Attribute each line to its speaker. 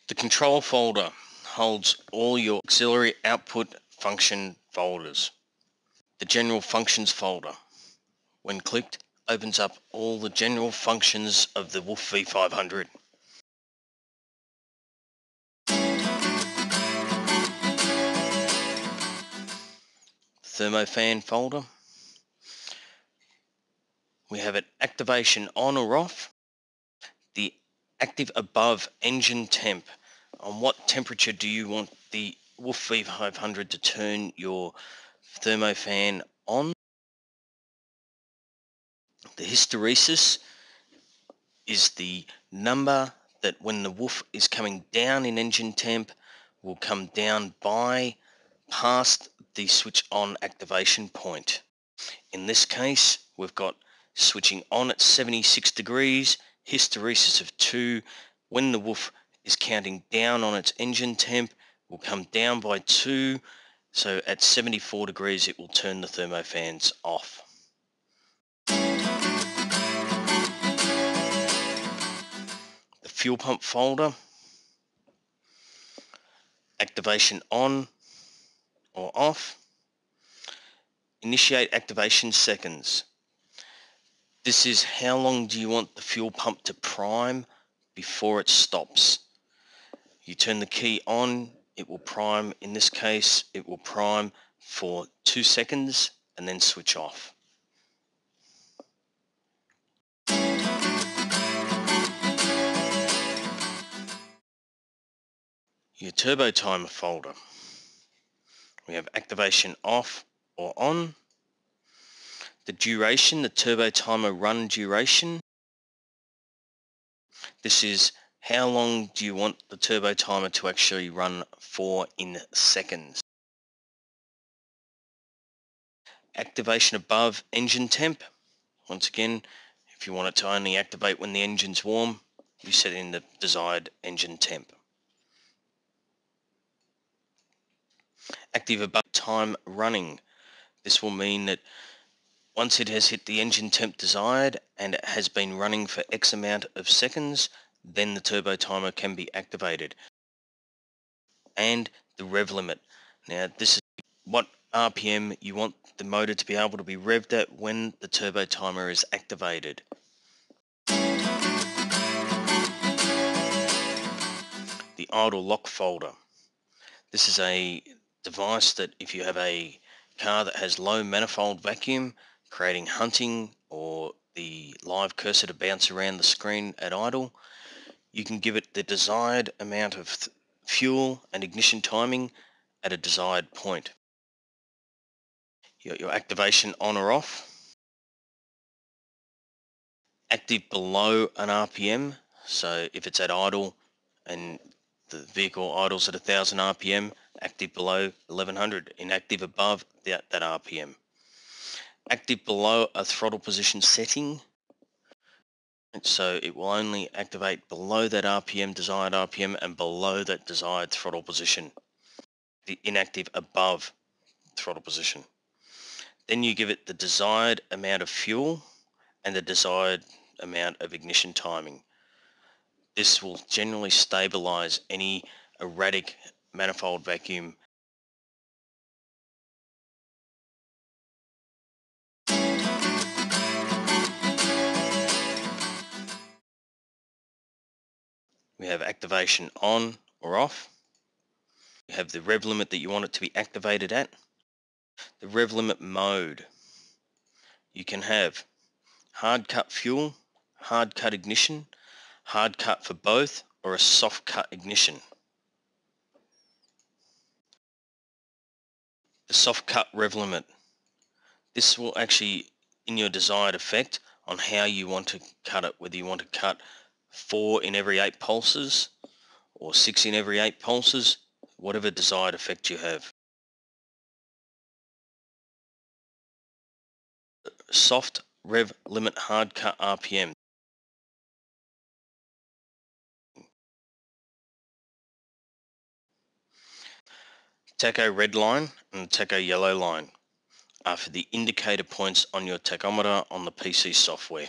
Speaker 1: The control folder holds all your auxiliary output function folders. The general functions folder, when clicked, opens up all the general functions of the Wolf V500. Thermofan folder. We have it activation on or off. The active above engine temp. On what temperature do you want the Wolf V500 to turn your thermofan on? The hysteresis is the number that when the Wolf is coming down in engine temp will come down by past the switch on activation point. In this case, we've got switching on at 76 degrees, hysteresis of 2. When the Wolf is counting down on its engine temp, will come down by 2. So at 74 degrees, it will turn the thermofans off. The fuel pump folder, activation on or off. Initiate activation seconds. This is how long do you want the fuel pump to prime before it stops. You turn the key on, it will prime. In this case, it will prime for 2 seconds and then switch off. Your turbo timer folder. We have activation off or on. The duration, the turbo timer run duration. This is how long do you want the turbo timer to actually run for in seconds. Activation above engine temp. Once again, if you want it to only activate when the engine's warm, you set in the desired engine temp. Active above time running. This will mean that once it has hit the engine temp desired and it has been running for X amount of seconds, then the turbo timer can be activated. And the rev limit. Now this is what RPM you want the motor to be able to be revved at when the turbo timer is activated. The idle lock folder. This is a device that if you have a car that has low manifold vacuum, creating hunting or the live cursor to bounce around the screen at idle, you can give it the desired amount of fuel and ignition timing at a desired point. Your activation on or off. Active below an RPM, so if it's at idle and the vehicle idles at 1000 RPM, active below 1100, inactive above that RPM. Active below a throttle position setting, so it will only activate below that RPM, desired RPM, and below that desired throttle position. The inactive above throttle position. Then you give it the desired amount of fuel and the desired amount of ignition timing. This will generally stabilize any erratic manifold vacuum. We have activation on or off. We have the rev limit that you want it to be activated at. The rev limit mode. You can have hard cut fuel, hard cut ignition, hard cut for both, or a soft cut ignition. The soft cut rev limit. This will actually, in your desired effect, on how you want to cut it, whether you want to cut 4 in every 8 pulses or 6 in every 8 pulses, whatever desired effect you have. Soft rev limit hard cut RPM. Tacho red line and tacho yellow line are for the indicator points on your tachometer on the PC software.